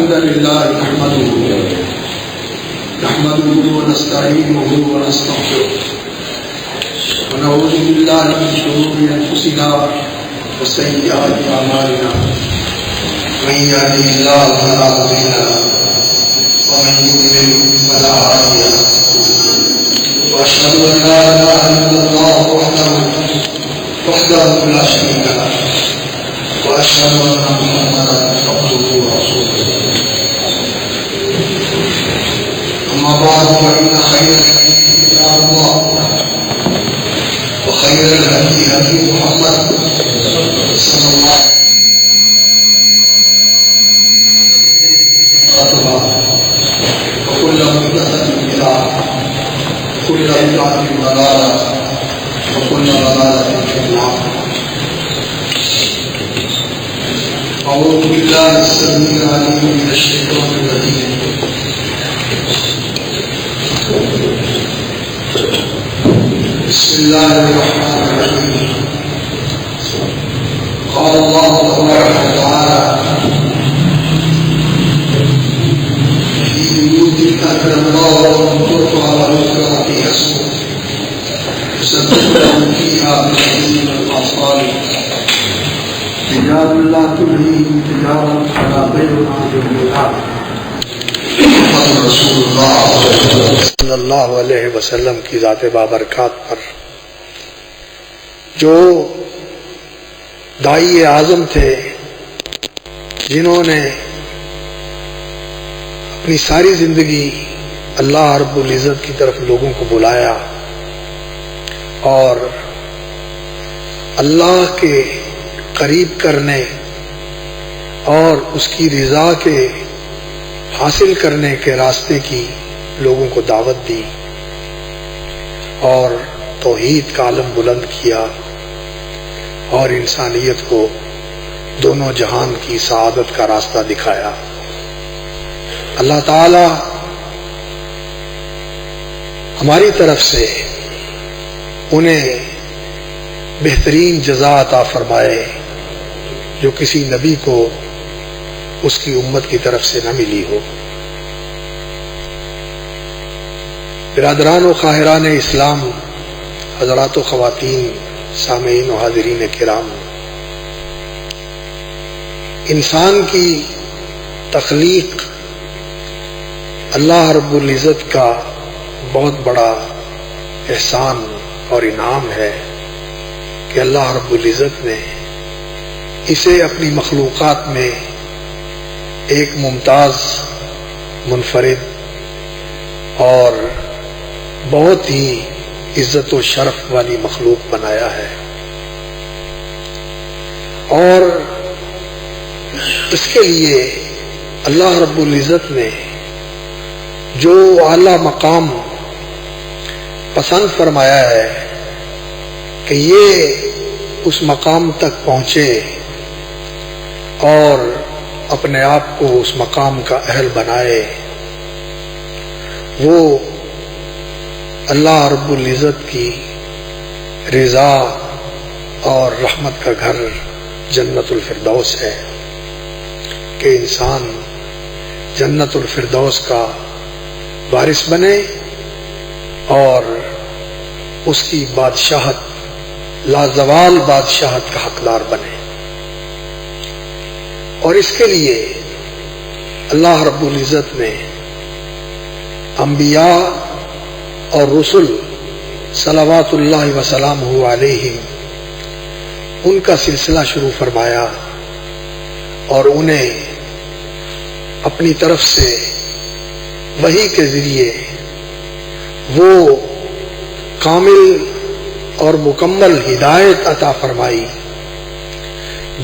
الحمد لله نحمده ونستعينه ونستغفره ونعوذ بالله من شرور أنفسنا وسيئات أعمالنا من يهده الله فلا مضل له ومن يضلل فلا هادي له وأشهد أن لا إله إلا الله وحده لا شريك له وأشهد أن محمدا عبده ورسوله أما بعد فإن خير الحديث كتاب الله وخير الهدي هدي محمد صلى الله عليه وسلم وكل محدثة بدعة وكل بدعة ضلالة وكل ضلالة في النار. أعوذ بالله السميع العليم من الشيطان الرجيم. بسم الله الرحمن الرحيم. قال الله تبارك وتعالى في بيوت أذن الله أن ترفع ويذكر فيها اسمه يسبح له فيها بالحزن والأطفال رجال لا تلهيهم تجارة ولا بيع عن ذكر الله. محمد رسول اللہ صلی اللہ علیہ وسلم کی ذات بابرکات پر جو داعی اعظم تھے جنہوں نے اپنی ساری زندگی اللہ رب العزت کی طرف لوگوں کو بلایا اور اللہ کے قریب کرنے اور اس کی رضا کے حاصل کرنے کے راستے کی لوگوں کو دعوت دی اور توحید کا علم بلند کیا اور انسانیت کو دونوں جہان کی سعادت کا راستہ دکھایا. اللہ تعالی ہماری طرف سے انہیں بہترین جزا عطا فرمائے جو کسی نبی کو اس کی امت کی طرف سے نہ ملی ہو. برادران و خواہران اسلام، حضرات و خواتین، سامعین و حاضرین کرام، انسان کی تخلیق اللہ رب العزت کا بہت بڑا احسان اور انعام ہے کہ اللہ رب العزت نے اسے اپنی مخلوقات میں ایک ممتاز، منفرد اور بہت ہی عزت و شرف والی مخلوق بنایا ہے. اور اس کے لیے اللہ رب العزت نے جو اعلیٰ مقام پسند فرمایا ہے کہ یہ اس مقام تک پہنچے اور اپنے آپ کو اس مقام کا اہل بنائے، وہ اللہ رب العزت کی رضا اور رحمت کا گھر جنت الفردوس ہے کہ انسان جنت الفردوس کا وارث بنے اور اس کی بادشاہت، لازوال بادشاہت کا حقدار بنے. اور اس کے لیے اللہ رب العزت نے انبیاء اور رسل صلوات اللہ وسلامہ علیہم ان کا سلسلہ شروع فرمایا اور انہیں اپنی طرف سے وحی کے ذریعے وہ کامل اور مکمل ہدایت عطا فرمائی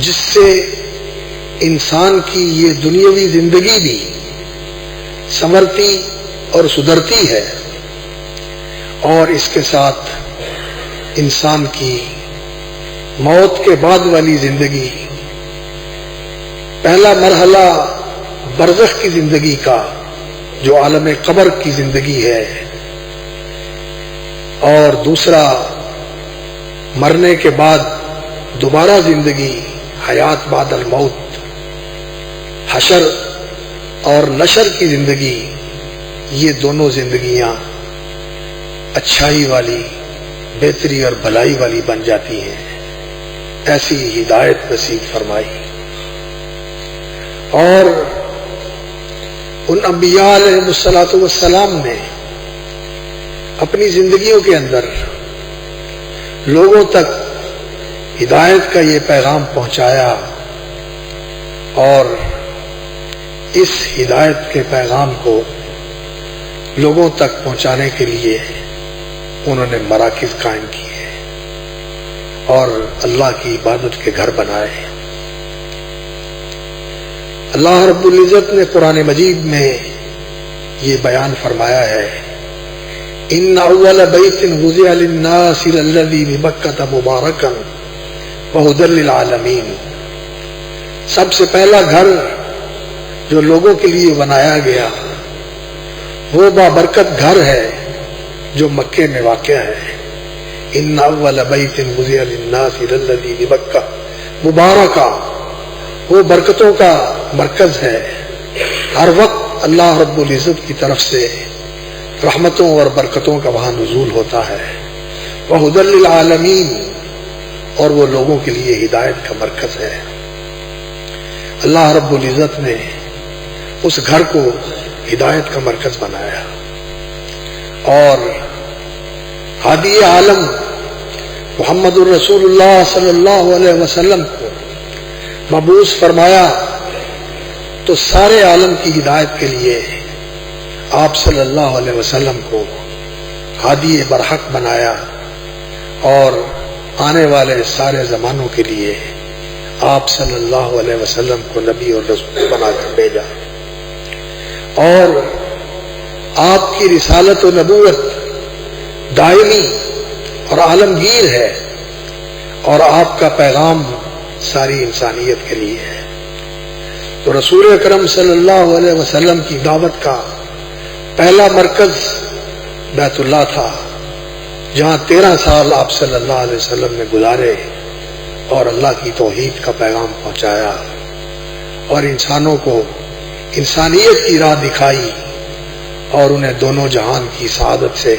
جس سے انسان کی یہ دنیاوی زندگی بھی سنورتی اور سدھرتی ہے اور اس کے ساتھ انسان کی موت کے بعد والی زندگی، پہلا مرحلہ برزخ کی زندگی کا جو عالم قبر کی زندگی ہے اور دوسرا مرنے کے بعد دوبارہ زندگی، حیات بعد الموت، حشر اور نشر کی زندگی، یہ دونوں زندگیاں اچھائی والی، بہتری اور بھلائی والی بن جاتی ہیں۔ ایسی ہدایت نصیب فرمائی۔ اور ان انبیاء علیہ الصلوۃ والسلام نے اپنی زندگیوں کے اندر لوگوں تک ہدایت کا یہ پیغام پہنچایا، اور اس ہدایت کے پیغام کو لوگوں تک پہنچانے کے لیے انہوں نے مراکز قائم کیے اور اللہ کی عبادت کے گھر بنائے۔ اللہ رب العزت نے قرآن مجید میں یہ بیان فرمایا ہے، ان اول بیت وضع للناس للذی ببکۃ مبارکا وہدی للعالمین، سب سے پہلا گھر جو لوگوں کے لیے بنایا گیا وہ بابرکت گھر ہے جو مکے میں واقع ہے۔ ان اول بیت وضع للناس للذی ببکہ مبارکا، وہ برکتوں کا مرکز ہے۔ ہر وقت اللہ رب العزت کی طرف سے رحمتوں اور برکتوں کا وہاں نزول ہوتا ہے۔ وہدی للعالمین، اور وہ لوگوں کے لیے ہدایت کا مرکز ہے۔ اللہ رب العزت نے اس گھر کو ہدایت کا مرکز بنایا، اور ہادی عالم محمد الرسول اللہ صلی اللہ علیہ وسلم کو مبعوث فرمایا تو سارے عالم کی ہدایت کے لیے آپ صلی اللہ علیہ وسلم کو ہادی برحق بنایا، اور آنے والے سارے زمانوں کے لیے آپ صلی اللہ علیہ وسلم کو نبی اور رسول بنا کر بھیجا۔ اور آپ کی رسالت و نبوت دائمی اور عالمگیر ہے، اور آپ کا پیغام ساری انسانیت کے لیے ہے۔ تو رسول اکرم صلی اللہ علیہ وسلم کی دعوت کا پہلا مرکز بیت اللہ تھا، جہاں 13 سال آپ صلی اللہ علیہ وسلم نے گزارے اور اللہ کی توحید کا پیغام پہنچایا، اور انسانوں کو انسانیت کی راہ دکھائی، اور انہیں دونوں جہان کی سعادت سے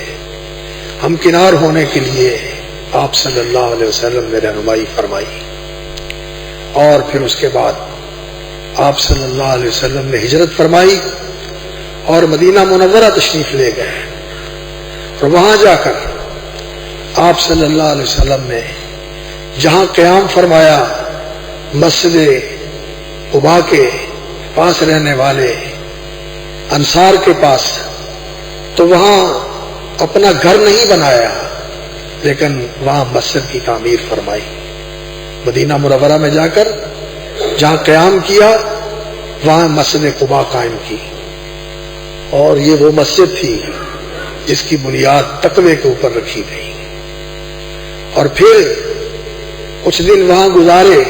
ہمکنار ہونے کے لیے آپ صلی اللہ علیہ وسلم نے رہنمائی فرمائی۔ اور پھر اس کے بعد آپ صلی اللہ علیہ وسلم نے ہجرت فرمائی اور مدینہ منورہ تشریف لے گئے، اور وہاں جا کر آپ صلی اللہ علیہ وسلم نے جہاں قیام فرمایا، مسجد قباء کے پاس رہنے والے انصار کے پاس، تو وہاں اپنا گھر نہیں بنایا، لیکن وہاں مسجد کی تعمیر فرمائی۔ مدینہ منورہ میں جا کر جہاں قیام کیا وہاں مسجد قباء قائم کی، اور یہ وہ مسجد تھی جس کی بنیاد تقوی کے اوپر رکھی گئی۔ اور پھر کچھ دن وہاں گزارے،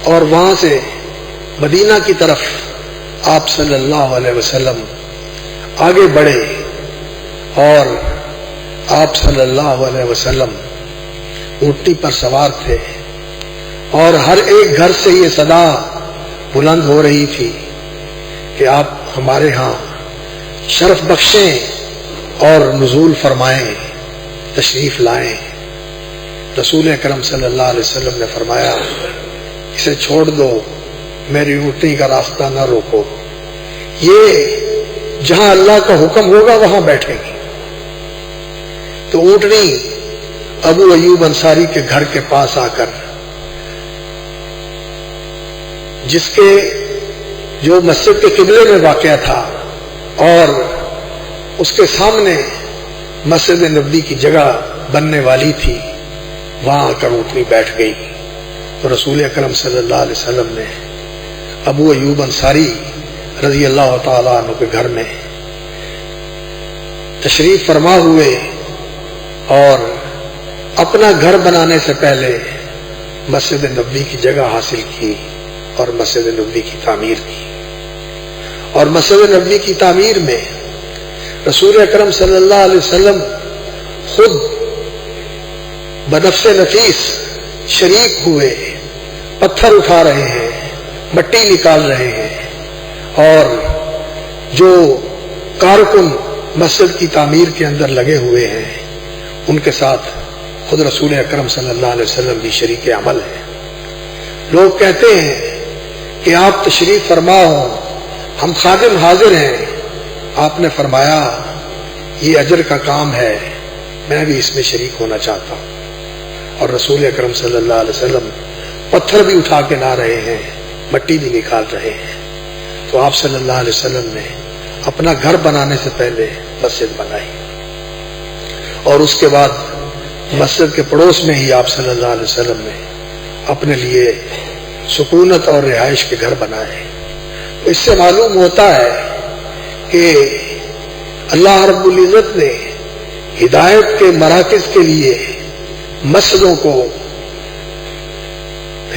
اور وہاں سے مدینہ کی طرف آپ صلی اللہ علیہ وسلم آگے بڑھے، اور آپ صلی اللہ علیہ وسلم اونٹنی پر سوار تھے، اور ہر ایک گھر سے یہ صدا بلند ہو رہی تھی کہ آپ ہمارے ہاں شرف بخشیں اور نزول فرمائیں، تشریف لائیں۔ رسول اکرم صلی اللہ علیہ وسلم نے فرمایا، اسے چھوڑ دو، میری اونٹنی کا راستہ نہ روکو، یہ جہاں اللہ کا حکم ہوگا وہاں بیٹھے گی۔ تو اونٹنی ابو ایوب انصاری کے گھر کے پاس آ کر، جس کے جو مسجد کے قبلے میں واقع تھا اور اس کے سامنے مسجد نبوی کی جگہ بننے والی تھی، وہاں آ کر اونٹنی بیٹھ گئی۔ تو رسول اکرم صلی اللہ علیہ وسلم نے ابو ایوب انصاری رضی اللہ تعالیٰ عنہ کے گھر میں تشریف فرما ہوئے، اور اپنا گھر بنانے سے پہلے مسجد نبوی کی جگہ حاصل کی اور مسجد نبوی کی تعمیر کی۔ اور مسجد نبوی کی تعمیر میں رسول اکرم صلی اللہ علیہ وسلم خود بنفس نفیس شریک ہوئے، پتھر اٹھا رہے ہیں، مٹی نکال رہے ہیں، اور جو کارکن مسجد کی تعمیر کے اندر لگے ہوئے ہیں ان کے ساتھ خود رسول اکرم صلی اللہ علیہ وسلم بھی شریک عمل ہے۔ لوگ کہتے ہیں کہ آپ تشریف فرما ہو، ہم خادم حاضر ہیں، آپ نے فرمایا یہ اجر کا کام ہے، میں بھی اس میں شریک ہونا چاہتا ہوں۔ اور رسول اکرم صلی اللہ علیہ وسلم پتھر بھی اٹھا کے لا رہے ہیں، مٹی بھی نکال رہے ہیں، تو آپ صلی اللہ علیہ وسلم نے اپنا گھر بنانے سے پہلے مسجد بنائی، اور اس کے بعد مسجد کے پڑوس میں ہی آپ صلی اللہ علیہ وسلم نے اپنے لیے سکونت اور رہائش کے گھر بنائے۔ اس سے معلوم ہوتا ہے کہ اللہ رب العزت نے ہدایت کے مراکز کے لیے مسجدوں کو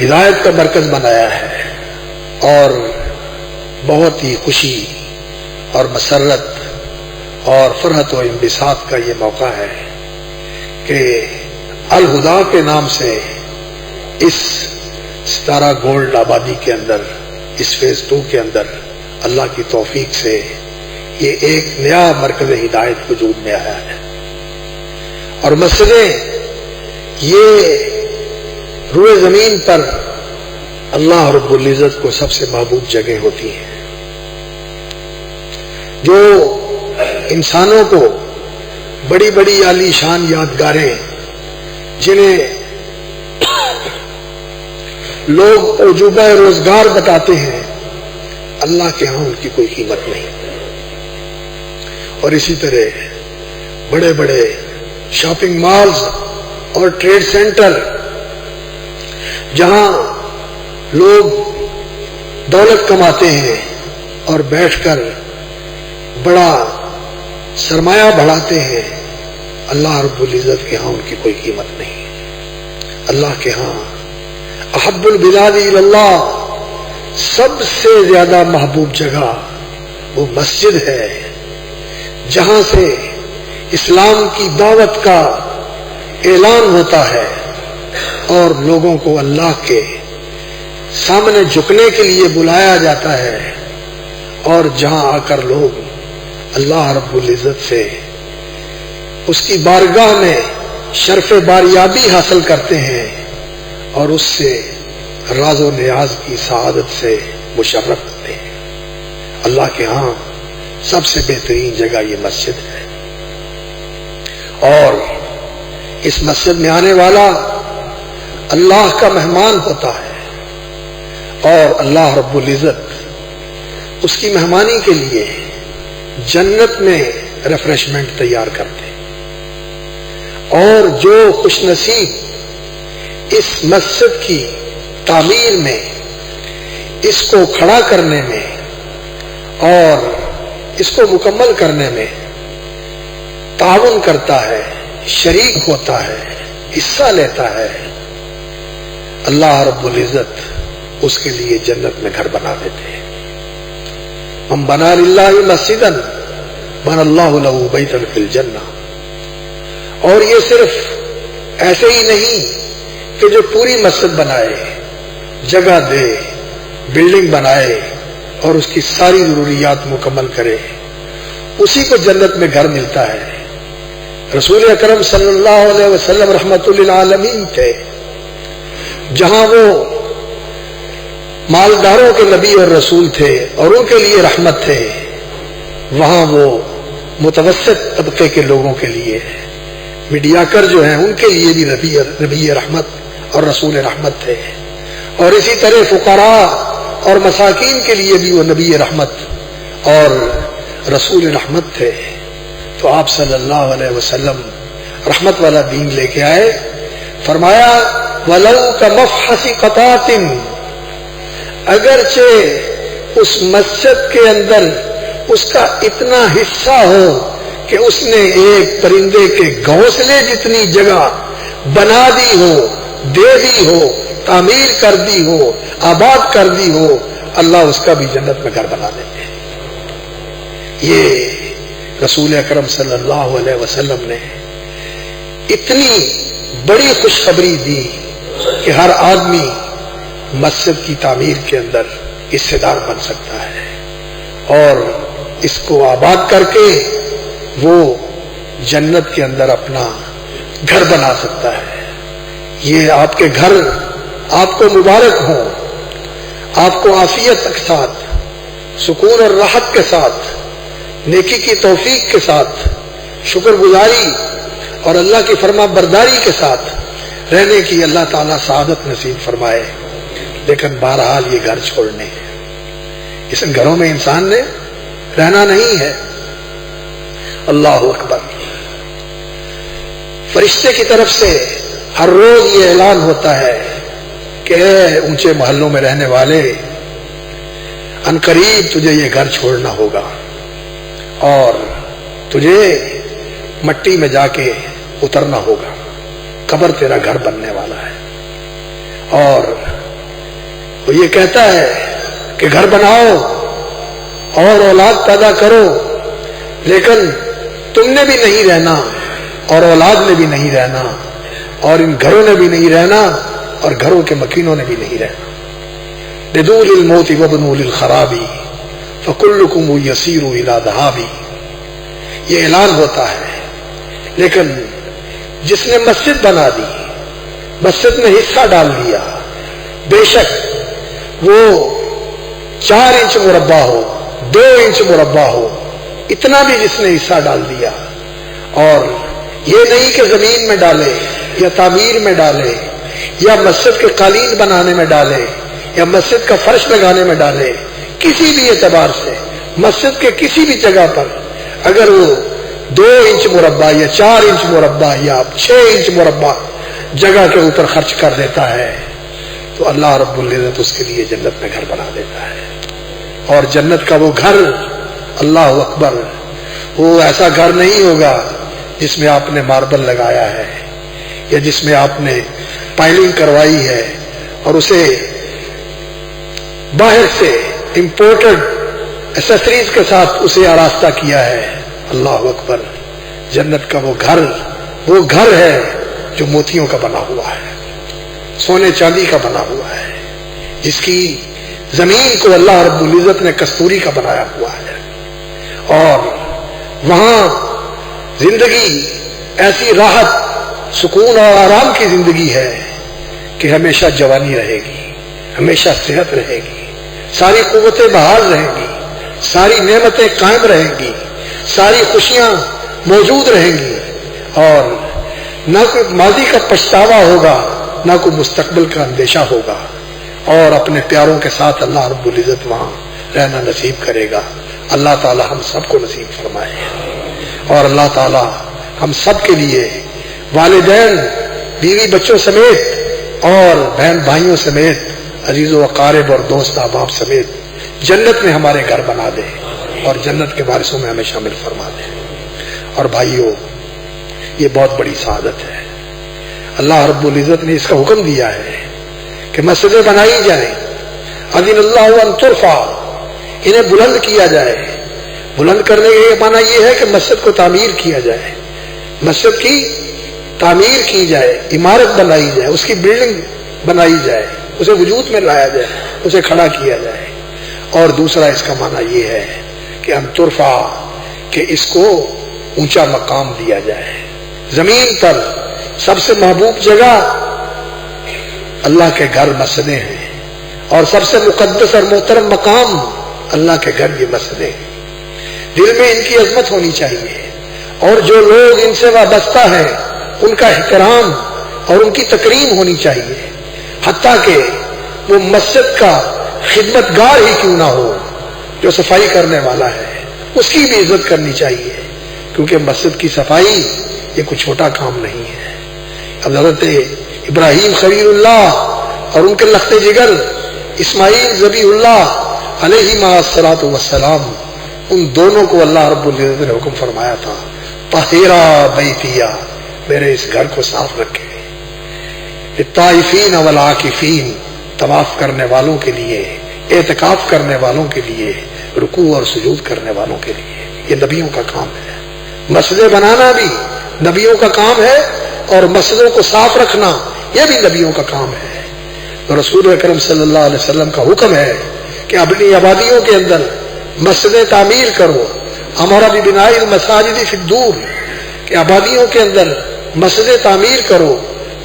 ہدایت کا مرکز بنایا ہے، اور بہت ہی خوشی اور مسرت اور فرحت و انبساط کا یہ موقع ہے کہ الہدا کے نام سے اس ستارہ گولڈ آبادی کے اندر، اس فیز 2 کے اندر اللہ کی توفیق سے یہ ایک نیا مرکز ہدایت وجود میں آیا ہے۔ اور مسجدیں یہ روئے زمین پر اللہ رب العزت کو سب سے محبوب جگہ ہوتی ہیں، جو انسانوں کو بڑی بڑی عالی شان یادگاریں جنہیں لوگ عجوبہ روزگار بتاتے ہیں، اللہ کے ہاں ان کی کوئی قیمت نہیں۔ اور اسی طرح بڑے بڑے شاپنگ مالز اور ٹریڈ سینٹر جہاں لوگ دولت کماتے ہیں اور بیٹھ کر بڑا سرمایہ بڑھاتے ہیں، اللہ رب العزت کے ہاں ان کی کوئی قیمت نہیں۔ اللہ کے ہاں احب البلاد الی اللہ، سب سے زیادہ محبوب جگہ وہ مسجد ہے، جہاں سے اسلام کی دعوت کا اعلان ہوتا ہے اور لوگوں کو اللہ کے سامنے جھکنے کے لیے بلایا جاتا ہے، اور جہاں آ کر لوگ اللہ رب العزت سے اس کی بارگاہ میں شرف باریابی حاصل کرتے ہیں اور اس سے راز و نیاز کی سعادت سے مشرف ہوتے ہیں۔ اللہ کے ہاں سب سے بہترین جگہ یہ مسجد ہے، اور اس مسجد میں آنے والا اللہ کا مہمان ہوتا ہے، اور اللہ رب العزت اس کی مہمانی کے لیے جنت میں ریفریشمنٹ تیار کرتے ہیں۔ اور جو خوش نصیب اس مسجد کی تعمیر میں، اس کو کھڑا کرنے میں اور اس کو مکمل کرنے میں تعاون کرتا ہے، شریک ہوتا ہے، حصہ لیتا ہے، اللہ رب العزت اس کے لیے جنت میں گھر بنا دیتے ہیں۔ من بنا للہ مسجدا بنى اللہ لہ بیتا فی الجنہ۔ اور یہ صرف ایسے ہی نہیں کہ جو پوری مسجد بنائے، جگہ دے، بلڈنگ بنائے اور اس کی ساری ضروریات مکمل کرے، اسی کو جنت میں گھر ملتا ہے۔ رسول اکرم صلی اللہ علیہ وسلم رحمت للعالمین تھے، جہاں وہ مالداروں کے نبی اور رسول تھے اور ان کے لیے رحمت تھے، وہاں وہ متوسط طبقے کے لوگوں کے لیے، میڈیاکر جو ہیں، ان کے لیے بھی نبی رحمت اور رسول رحمت تھے، اور اسی طرح فقراء اور مساکین کے لیے بھی وہ نبی رحمت اور رسول رحمت تھے۔ تو آپ صلی اللہ علیہ وسلم رحمت والا دین لے کے آئے، فرمایا وَلَوْ كَمَفْحَصِ قَطَاطٍ، اگرچہ اس مسجد کے اندر اس کا اتنا حصہ ہو کہ اس نے ایک پرندے کے گھونسلے جتنی جگہ بنا دی ہو، دے دی ہو، تعمیر کر دی ہو، آباد کر دی ہو، اللہ اس کا بھی جنت میں گھر بنا دیتے ہیں۔ یہ رسول اکرم صلی اللہ علیہ وسلم نے اتنی بڑی خوشخبری دی کہ ہر آدمی مسجد کی تعمیر کے اندر حصے دار بن سکتا ہے، اور اس کو آباد کر کے وہ جنت کے اندر اپنا گھر بنا سکتا ہے۔ یہ آپ کے گھر آپ کو مبارک ہوں، آپ کو عافیت کے ساتھ، سکون اور راحت کے ساتھ، نیکی کی توفیق کے ساتھ، شکر گزاری اور اللہ کی فرما برداری کے ساتھ رہنے کی اللہ تعالیٰ سعادت نصیب فرمائے۔ لیکن بہرحال یہ گھر چھوڑنے ہیں، اس گھروں میں انسان نے رہنا نہیں ہے۔ اللہ اکبر۔ فرشتے کی طرف سے ہر روز یہ اعلان ہوتا ہے کہ اے اونچے محلوں میں رہنے والے، عنقریب تجھے یہ گھر چھوڑنا ہوگا اور تجھے مٹی میں جا کے اترنا ہوگا، قبر تیرا گھر بننے والا ہے۔ اور وہ یہ کہتا ہے کہ گھر بناؤ اور اولاد پیدا کرو، لیکن تم نے بھی نہیں رہنا اور اولاد نے بھی نہیں رہنا اور ان گھروں نے بھی نہیں رہنا اور گھروں کے مکینوں نے بھی نہیں رہنا۔ ندوا للموت وابنوا للخراب فکلکم یسیر الی ذہاب، یہ اعلان ہوتا ہے۔ لیکن جس نے مسجد بنا دی، مسجد میں حصہ ڈال دیا، بے شک وہ 4 انچ مربع ہو، 2 انچ مربع ہو، اتنا بھی جس نے حصہ ڈال دیا، اور یہ نہیں کہ زمین میں ڈالے یا تعمیر میں ڈالے یا مسجد کے قالین بنانے میں ڈالے یا مسجد کا فرش لگانے میں ڈالے، کسی بھی اعتبار سے مسجد کے کسی بھی جگہ پر اگر وہ 2 انچ مربع یا 4 انچ مربع یا 6 انچ مربع جگہ کے اوپر خرچ کر دیتا ہے تو اللہ رب العزت اس کے لیے جنت میں گھر بنا دیتا ہے۔ اور جنت کا وہ گھر، اللہ اکبر، وہ ایسا گھر نہیں ہوگا جس میں آپ نے ماربل لگایا ہے یا جس میں آپ نے پائلنگ کروائی ہے اور اسے باہر سے امپورٹڈ ایسیسریز کے ساتھ اسے آراستہ کیا ہے۔ اللہ اکبر۔ جنت کا وہ گھر ہے جو موتیوں کا بنا ہوا ہے، سونے چاندی کا بنا ہوا ہے، جس کی زمین کو اللہ رب العزت نے کستوری کا بنایا ہوا ہے، اور وہاں زندگی ایسی راحت، سکون اور آرام کی زندگی ہے کہ ہمیشہ جوانی رہے گی، ہمیشہ صحت رہے گی، ساری قوتیں بحال رہیں گی، ساری نعمتیں قائم رہیں گی، ساری خوشیاں موجود رہیں گی، اور نہ کوئی ماضی کا پچھتاوا ہوگا، نہ کوئی مستقبل کا اندیشہ ہوگا، اور اپنے پیاروں کے ساتھ اللہ رب العزت وہاں رہنا نصیب کرے گا۔ اللہ تعالی ہم سب کو نصیب فرمائے، اور اللہ تعالی ہم سب کے لیے والدین، بیوی بچوں سمیت اور بہن بھائیوں سمیت، عزیز و اقارب اور دوست احباب سمیت جنت میں ہمارے گھر بنا دے اور جنت کے وارثوں میں ہمیں شامل فرما دے۔ اور بھائیوں، یہ بہت بڑی سعادت ہے۔ اللہ رب العزت نے اس کا حکم دیا ہے کہ مسجدیں بنائی جائیں، اذن اللہ ان ترفع، انہیں بلند کیا جائے۔ بلند کرنے کا معنی یہ ہے کہ مسجد کو تعمیر کیا جائے، مسجد کی تعمیر کی جائے، عمارت بنائی جائے، اس کی بلڈنگ بنائی جائے، اسے وجود میں لایا جائے، اسے کھڑا کیا جائے۔ اور دوسرا اس کا معنی یہ ہے کہ ان ترفع، کہ اس کو اونچا مقام دیا جائے۔ زمین پر سب سے محبوب جگہ اللہ کے گھر مسجدیں ہیں، اور سب سے مقدس اور محترم مقام اللہ کے گھر یہ مسجدیں ہیں۔ دل میں ان کی عظمت ہونی چاہیے، اور جو لوگ ان سے وابستہ ہیں ان کا احترام اور ان کی تکریم ہونی چاہیے، حتیٰ کہ وہ مسجد کا خدمت گار ہی کیوں نہ ہو، جو صفائی کرنے والا ہے اس کی بھی عزت کرنی چاہیے، کیونکہ مسجد کی صفائی یہ کوئی چھوٹا کام نہیں ہے۔ حضرت ابراہیم خلیل اللہ اور ان کے لخت جگر اسماعیل ذبیح اللہ علیہ الصلاۃ والسلام، ان دونوں کو اللہ رب العزت نے حکم فرمایا تھا، طہرا بیتیا، میرے اس گھر کو صاف رکھے، للطائفین والعاکفین، طواف کرنے والوں کے لیے، اعتکاف کرنے والوں کے لیے، رکوع اور سجود کرنے والوں کے لیے۔ یہ نبیوں کا کام ہے، مسجدیں بنانا بھی نبیوں کا کام ہے، اور مسجدوں کو صاف رکھنا یہ بھی نبیوں کا کام ہے۔ تو رسول اکرم صلی اللہ علیہ وسلم کا حکم ہے کہ اپنی آبادیوں کے اندر مسجدیں تعمیر کرو. ہمارا بھی بناء المساجد فی الدور کہ آبادیوں کے اندر مسجدیں تعمیر کرو.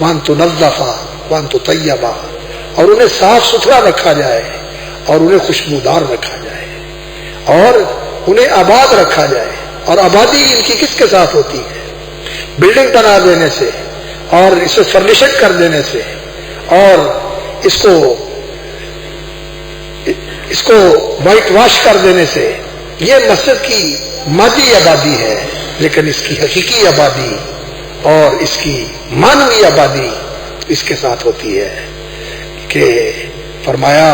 وان تنظفا وان تطیبا اور انہیں صاف ستھرا رکھا جائے اور انہیں خوشبودار رکھا جائے اور انہیں آباد رکھا جائے. اور آبادی ان کی کس کے ساتھ ہوتی ہے؟ بلڈنگ بنا دینے سے اور اسے فرنیشنگ کر دینے سے اور اس کو وائٹ واش کر دینے سے. یہ مسجد کی مادی آبادی ہے، لیکن اس کی حقیقی آبادی اور اس کی معنوی آبادی اس کے ساتھ ہوتی ہے کہ فرمایا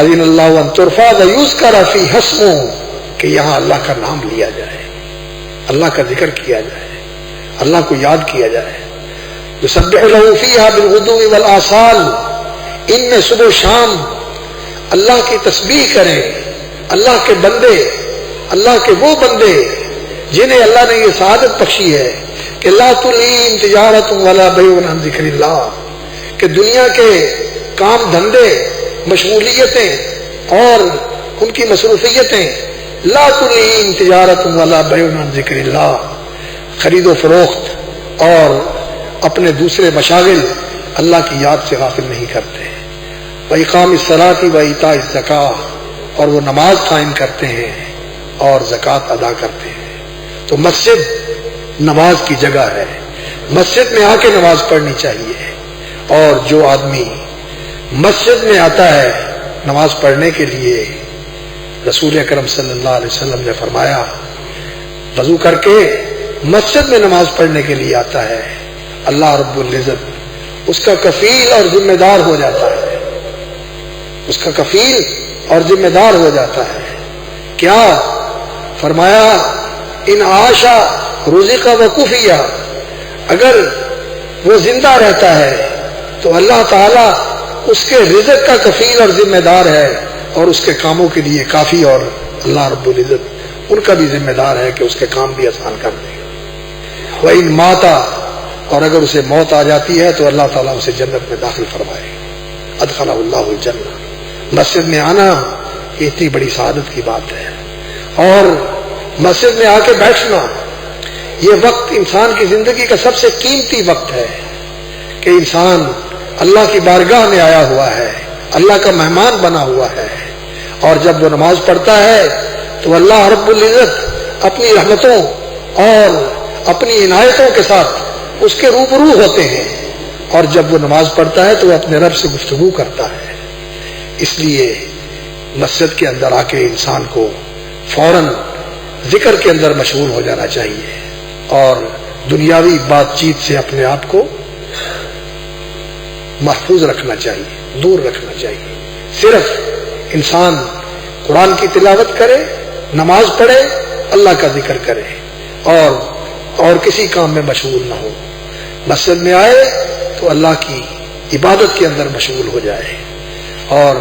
اذن اللہ ان ترفع ویذکر فی اسمہ کہ یہاں اللہ کا نام لیا جائے، اللہ کا ذکر کیا جائے، اللہ کو یاد کیا جائے. یسبح له فیہا بالغدو والآصال، ان میں صبح و شام اللہ کی تسبیح کریں. اللہ کے بندے، اللہ کے وہ بندے جنہیں اللہ نے یہ سعادت بخشی ہے کہ لا تلہیہم تجارۃ ولا بیع عن ذکر اللہ، کہ دنیا کے کام دھندے، مشغولیتیں اور ان کی مصروفیتیں لا تلہیہم تجارۃ ولا بیع عن ذکر اللہ، خرید و فروخت اور اپنے دوسرے مشاغل اللہ کی یاد سے غافل نہیں کرتے. وإقام الصلاۃ وإیتاء الزکاۃ اور وہ نماز قائم کرتے ہیں اور زکوٰۃ ادا کرتے ہیں. تو مسجد نماز کی جگہ ہے، مسجد میں آ کے نماز پڑھنی چاہیے. اور جو آدمی مسجد میں آتا ہے نماز پڑھنے کے لیے، رسول اکرم صلی اللہ علیہ وسلم نے فرمایا وضو کر کے مسجد میں نماز پڑھنے کے لیے آتا ہے، اللہ رب العزت اس کا کفیل اور ذمہ دار ہو جاتا ہے. اس کا کفیل اور ذمہ دار ہو جاتا ہے. کیا فرمایا ان عاشا رزق وکفیا، اگر وہ زندہ رہتا ہے تو اللہ تعالیٰ اس کے رزق کا کفیل اور ذمہ دار ہے اور اس کے کاموں کے لیے کافی، اور اللہ رب العزت ان کا بھی ذمہ دار ہے کہ اس کے کام بھی آسان کر دے. وَإِن مَاتَ اور اگر اسے موت آ جاتی ہے تو اللہ تعالیٰ اسے جنت میں داخل فرمائے. ادخلہ اللہ الجنہ. مسجد میں آنا یہ اتنی بڑی سعادت کی بات ہے. اور مسجد میں آ کے بیٹھنا یہ وقت انسان کی زندگی کا سب سے قیمتی وقت ہے کہ انسان اللہ کی بارگاہ میں آیا ہوا ہے، اللہ کا مہمان بنا ہوا ہے. اور جب وہ نماز پڑھتا ہے تو اللہ رب العزت اپنی رحمتوں اور اپنی عنایتوں کے ساتھ اس کے روبرو ہوتے ہیں. اور جب وہ نماز پڑھتا ہے تو وہ اپنے رب سے گفتگو کرتا ہے. اس لیے مسجد کے اندر آ کے انسان کو فوراً ذکر کے اندر مشغول ہو جانا چاہیے اور دنیاوی بات چیت سے اپنے آپ کو محفوظ رکھنا چاہیے، دور رکھنا چاہیے. صرف انسان قرآن کی تلاوت کرے، نماز پڑھے، اللہ کا ذکر کرے اور کسی کام میں مشغول نہ ہو. مسجد میں آئے تو اللہ کی عبادت کے اندر مشغول ہو جائے. اور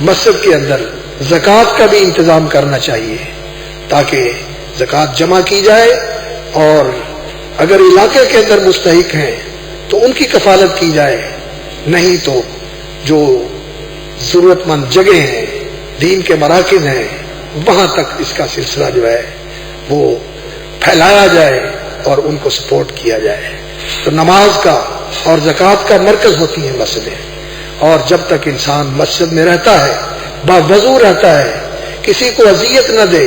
مسجد کے اندر زکوٰۃ کا بھی انتظام کرنا چاہیے تاکہ زکوٰۃ جمع کی جائے، اور اگر علاقے کے اندر مستحق ہیں تو ان کی کفالت کی جائے. نہیں تو جو ضرورت مند جگہ ہیں، دین کے مراکز ہیں، وہاں تک اس کا سلسلہ جو ہے وہ پھیلایا جائے اور ان کو سپورٹ کیا جائے. تو نماز کا اور زکوٰۃ کا مرکز ہوتی ہیں مسجدیں. اور جب تک انسان مسجد میں رہتا ہے، باوضو رہتا ہے، کسی کو اذیت نہ دے،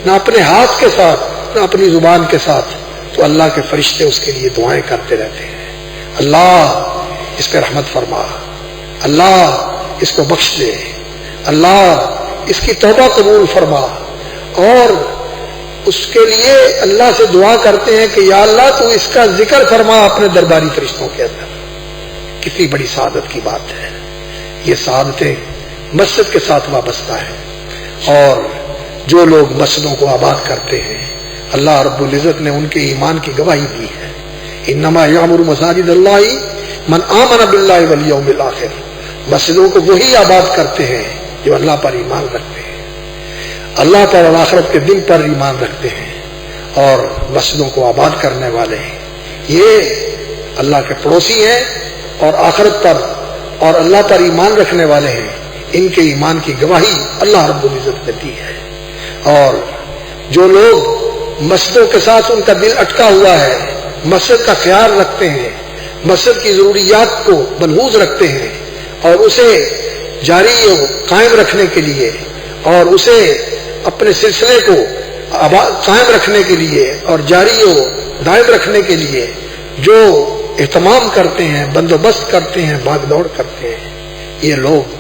نہ اپنے ہاتھ کے ساتھ نہ اپنی زبان کے ساتھ، تو اللہ کے فرشتے اس کے لیے دعائیں کرتے رہتے ہیں. اللہ اس پہ رحمت فرما، اللہ اس کو بخش دے، اللہ اس کی توبہ قبول فرما. اور اس کے لیے اللہ سے دعا کرتے ہیں کہ یا اللہ تو اس کا ذکر فرما اپنے درباری فرشتوں کے اندر. کتنی بڑی سعادت کی بات ہے. یہ سعادتیں مسجد کے ساتھ وابستہ ہیں. اور جو لوگ مسجدوں کو آباد کرتے ہیں اللہ رب العزت نے ان کے ایمان کی گواہی دی ہے. انما یعمر مساجد اللہ من آمن باللہ والیوم الآخر. مسجدوں کو وہی آباد کرتے ہیں جو اللہ پر ایمان رکھتے ہیں، اللہ پر اور آخرت کے دن پر ایمان رکھتے ہیں. اور مسجدوں کو آباد کرنے والے یہ اللہ کے پڑوسی ہیں اور آخرت پر اور اللہ پر ایمان رکھنے والے ہیں. ان کے ایمان کی گواہی اللہ رب العزت نے دی ہے. اور جو لوگ مسجدوں کے ساتھ ان کا دل اٹکا ہوا ہے، مسجد کا خیال رکھتے ہیں، مسجد کی ضروریات کو ملحوظ رکھتے ہیں اور اسے جاری و قائم رکھنے کے لیے اور اسے اپنے سلسلے کو قائم رکھنے کے لیے اور جاری و دائم رکھنے کے لیے جو اہتمام کرتے ہیں، بندوبست کرتے ہیں، بھاگ دوڑ کرتے ہیں، یہ لوگ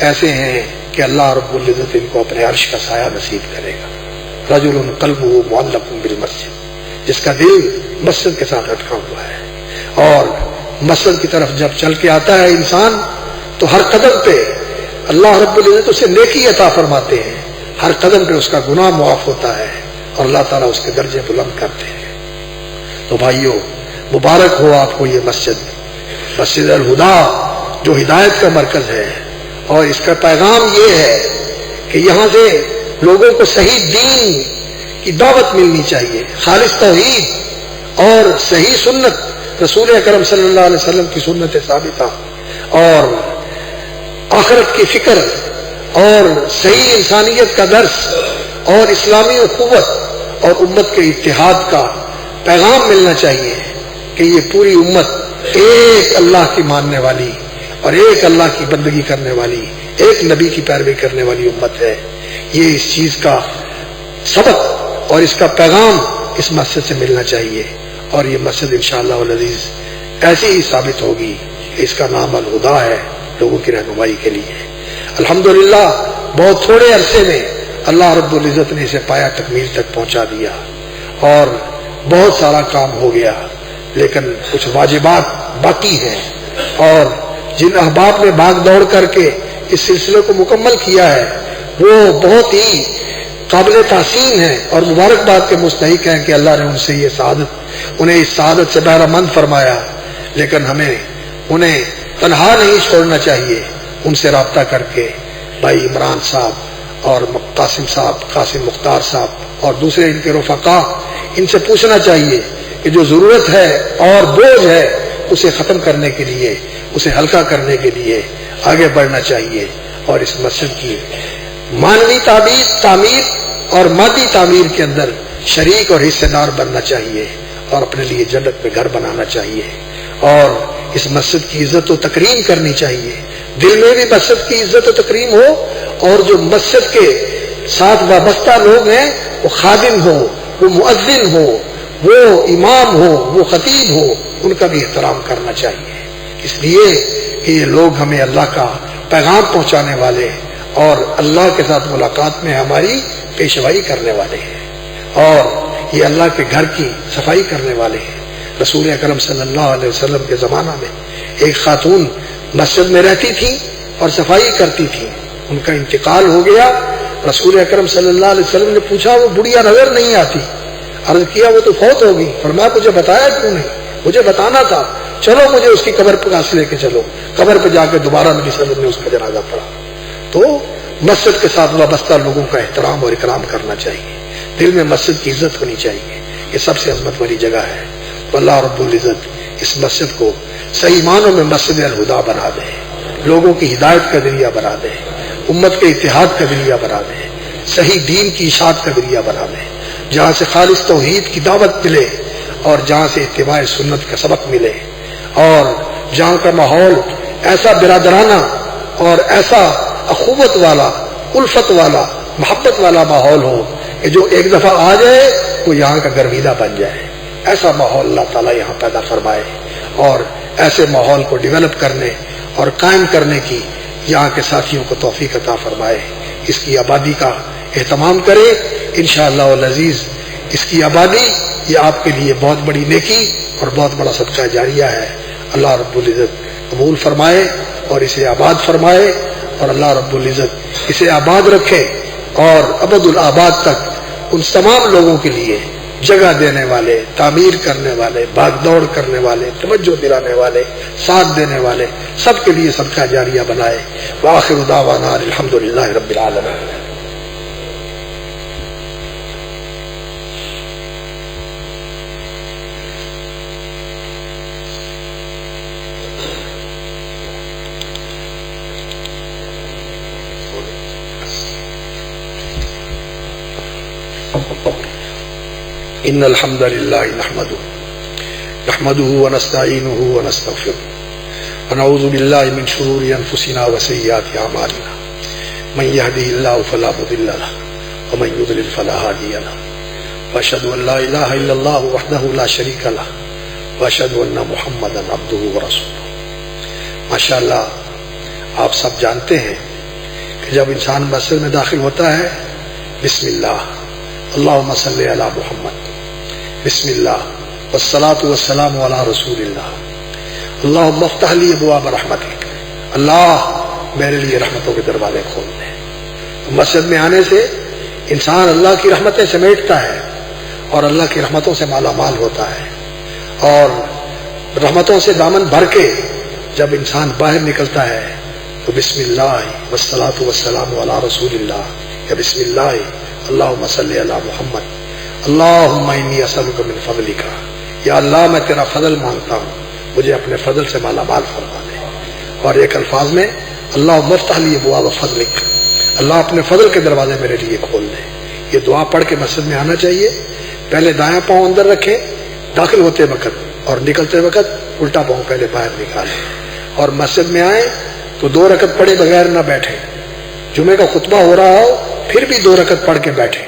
ایسے ہیں کہ اللہ رب العزت ان کو اپنے عرش کا سایہ نصیب کرے گا۔ رجل قلبہ معلق بالمسجد، جس کا دل مسجد کے ساتھ اٹکا ہوا ہے اور مسجد کی طرف جب چل کے آتا ہے انسان تو ہر قدم پہ اللہ رب العزت اسے نیکی عطا فرماتے ہیں، ہر قدم پہ اس کا گناہ معاف ہوتا ہے اور اللہ تعالیٰ اس کے درجے بلند کرتے ہیں۔ تو بھائیو، مبارک ہو آپ کو یہ مسجد، مسجد الہدا جو ہدایت کا مرکز ہے، اور اس کا پیغام یہ ہے کہ یہاں سے لوگوں کو صحیح دین کی دعوت ملنی چاہیے، خالص توحید اور صحیح سنت، رسول اکرم صلی اللہ علیہ وسلم کی سنت ثابتہ اور آخرت کی فکر اور صحیح انسانیت کا درس اور اسلامی اخوت اور امت کے اتحاد کا پیغام ملنا چاہیے کہ یہ پوری امت ایک اللہ کی ماننے والی اور ایک اللہ کی بندگی کرنے والی، ایک نبی کی پیروی کرنے والی امت ہے۔ یہ اس چیز کا سبق اور اس کا پیغام اس مسجد سے ملنا چاہیے، اور یہ مسجد انشاءاللہ العزیز ایسی ہی ثابت ہوگی کہ اس کا نام الہدا ہے، لوگوں کی رہنمائی کے لیے۔ الحمدللہ بہت تھوڑے عرصے میں اللہ رب العزت نے اسے پایا تکمیل تک پہنچا دیا اور بہت سارا کام ہو گیا، لیکن کچھ واجبات باقی ہیں، اور جن احباب نے بھاگ دوڑ کر کے اس سلسلے کو مکمل کیا ہے وہ بہت ہی قابل تحسین ہے اور مبارکباد کے مستحق ہیں کہ اللہ نے ان سے یہ سعادت، انہیں اس سعادت سے بہرہ مند فرمایا، لیکن ہمیں انہیں تنہا نہیں چھوڑنا چاہیے، ان سے رابطہ کر کے بھائی عمران صاحب اور قاسم صاحب، قاسم مختار صاحب اور دوسرے ان کے رفقا، ان سے پوچھنا چاہیے کہ جو ضرورت ہے اور بوجھ ہے اسے ختم کرنے کے لیے، اسے ہلکا کرنے کے لیے آگے بڑھنا چاہیے، اور اس مسجد کی مانوی تعمیر اور مادی تعمیر کے اندر شریک اور حصے دار بننا چاہیے اور اپنے لیے جنت میں گھر بنانا چاہیے، اور اس مسجد کی عزت و تکریم کرنی چاہیے، دل میں بھی مسجد کی عزت و تکریم ہو، اور جو مسجد کے ساتھ وابستہ لوگ ہیں وہ خادم ہو، وہ مؤذن ہو، وہ امام ہو، وہ خطیب ہو، ان کا بھی احترام کرنا چاہیے، اس لیے کہ یہ لوگ ہمیں اللہ کا پیغام پہنچانے والے اور اللہ کے ساتھ ملاقات میں ہماری پیشوائی کرنے والے ہیں، اور یہ اللہ کے گھر کی صفائی کرنے والے ہیں۔ رسول اکرم صلی اللہ علیہ وسلم کے زمانہ میں ایک خاتون مسجد میں رہتی تھی اور صفائی کرتی تھی، ان کا انتقال ہو گیا، رسول اکرم صلی اللہ علیہ وسلم نے پوچھا وہ بڑھیا نظر نہیں آتی، عرض کیا وہ تو فوت ہوگی، فرمایا مجھے بتایا کیوں نہیں، مجھے بتانا تھا، چلو مجھے اس کی قبر پر پاس لے کے چلو، قبر پہ جا کے دوبارہ نبی صلی اللہ علیہ وسلم نے اس کا جنازہ پڑھا۔ تو مسجد کے ساتھ وابستہ لوگوں کا احترام اور اکرام کرنا چاہیے، دل میں مسجد کی عزت ہونی چاہیے، یہ سب سے عظمت والی جگہ ہے۔ تو اللہ رب العزت اس مسجد کو صحیح معنوں میں مسجد الہدا بنا دے، لوگوں کی ہدایت کا ذریعہ بنا دے، امت کے اتحاد کا ذریعہ بنا دے، صحیح دین کی اشاعت کا ذریعہ بنا دے، جہاں سے خالص توحید کی دعوت ملے اور جہاں سے اتباع سنت کا سبق ملے، اور جہاں کا ماحول ایسا برادرانہ اور ایسا اخوت والا، الفت والا، محبت والا ماحول ہو کہ جو ایک دفعہ آ جائے وہ یہاں کا گرویدہ بن جائے، ایسا ماحول اللہ تعالیٰ یہاں پیدا فرمائے، اور ایسے ماحول کو ڈیولپ کرنے اور قائم کرنے کی یہاں کے ساتھیوں کو توفیق عطا فرمائے، اس کی آبادی کا اہتمام کرے انشاءاللہ العزیز۔ اس کی آبادی یہ آپ کے لیے بہت بڑی نیکی اور بہت بڑا صدقہ جاریہ ہے، اللہ رب العزت قبول فرمائے اور اسے آباد فرمائے، اور اللہ رب العزت اسے آباد رکھے اور ابد الآباد تک ان تمام لوگوں کے لیے جگہ دینے والے، تعمیر کرنے والے، بھاگ دوڑ کرنے والے، توجہ دلانے والے، ساتھ دینے والے، سب کے لیے صدقہ جاریہ بنائے۔ وآخر دعوانا الحمدللہ رب العالمین۔ ان الحمد للہ نحمده ونستعینه ونستغفره ونعوذ باللہ من شرور انفسنا وسیئات اعمالنا من يهده الله فلا مضل له ومن يضلل فلا هادي له واشهد ان لا الہ الا اللہ وحدہ لا شریک له واشهد ان محمدا عبدہ ورسولہ۔ ماشاءاللہ آپ سب جانتے ہیں کہ جب انسان مسجد میں داخل ہوتا ہے بسم اللہ اللہم صلی علی محمد، بسم اللہ والصلاۃ والسلام علی رسول اللہ، اللہم افتح لی ابواب رحمتک، اللہ میرے لیے رحمتوں کے دروازے کھول دے۔ مسجد میں آنے سے انسان اللہ کی رحمتیں سمیٹتا ہے اور اللہ کی رحمتوں سے مالا مال ہوتا ہے، اور رحمتوں سے دامن بھر کے جب انسان باہر نکلتا ہے تو بسم اللہ والصلاۃ والسلام علی رسول اللہ یا بسم اللہ اللہم صلی علی محمد اللہم انی اسألک من فضلک، یا اللہ میں تیرا فضل مانگتا ہوں، مجھے اپنے فضل سے مالا مال فرما دے۔ اور ایک الفاظ میں اللہم افتح لی ابواب فضلک، اللہ اپنے فضل کے دروازے میرے لیے کھول دے۔ یہ دعا پڑھ کے مسجد میں آنا چاہیے۔ پہلے دایاں پاؤں اندر رکھیں داخل ہوتے وقت، اور نکلتے وقت الٹا پاؤں پہلے باہر نکالیں، اور مسجد میں آئیں تو 2 رکعت پڑھے بغیر نہ بیٹھیں۔ جمعے کا خطبہ ہو رہا ہو پھر بھی 2 رکعت پڑھ کے بیٹھیں،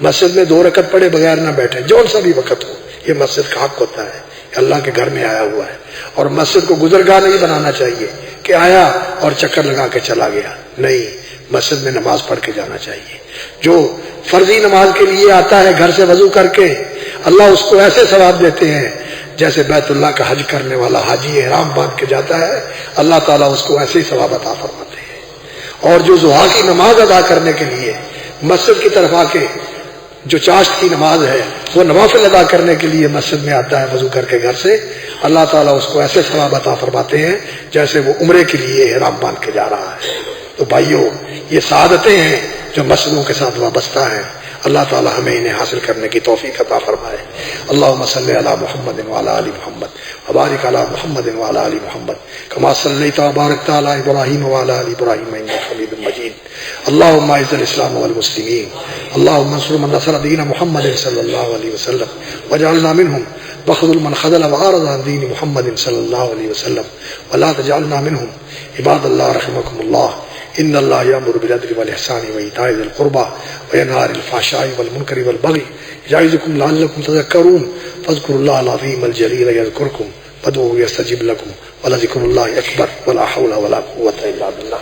مسجد میں 2 رکعت پڑھے بغیر نہ بیٹھیں، جون سا بھی وقت ہو۔ یہ مسجد کا حق ہوتا ہے کہ اللہ کے گھر میں آیا ہوا ہے، اور مسجد کو گزرگاہ نہیں بنانا چاہیے کہ آیا اور چکر لگا کے چلا گیا، نہیں، مسجد میں نماز پڑھ کے جانا چاہیے۔ جو فرضی نماز کے لیے آتا ہے گھر سے وضو کر کے، اللہ اس کو ایسے ثواب دیتے ہیں جیسے بیت اللہ کا حج کرنے والا حاجی احرام باندھ کے جاتا ہے، اللہ تعالیٰ اس کو ایسے ہی ثواب عطا فرماتے ہیں۔ اور جو ضحیٰ کی نماز ادا کرنے کے لیے مسجد کی طرف آ کے جو چاشت کی نماز ہے وہ نوافل ادا کرنے کے لیے مسجد میں آتا ہے وضو کر کے گھر سے، اللہ تعالیٰ اس کو ایسے ثواب عطا فرماتے ہیں جیسے وہ عمرے کے لیے احرام باندھ کے جا رہا ہے۔ تو بھائیوں، یہ سعادتیں ہیں جو مسجدوں کے ساتھ وابستہ ہیں، اللہ تعالی ہمیں انہیں حاصل کرنے کی توفیق عطا فرمائے۔ اللہم صلی علی محمد وعلی آل محمد وبارک علی محمد وعلی آل محمد کما صلیت وبارکت علی ابراہیم وعلی آل ابراہیم انک حمید مجید۔ اللہم اعز الاسلام والمسلمین، اللہم انصر من نصر دین محمد صلی اللہ علیہ وسلم واجعلنا منہم، واخذل من خذل وعارض عن دین محمد صلی اللہ علیہ وسلم ولا تجعلنا منہم۔ عباد اللہ رحمکم اللہ، ان اللہ یامر بالعدل والاحسان وایتاء ذی القربى وینہی عن الفحشاء والمنکر والبغی یعظکم لعلکم تذکرون فاذکروا اللہ العظیم الجلیل یذکرکم وادعوہ یستجب لکم ولذکر اللہ اکبر ولا حول ولا قوة الا باللہ۔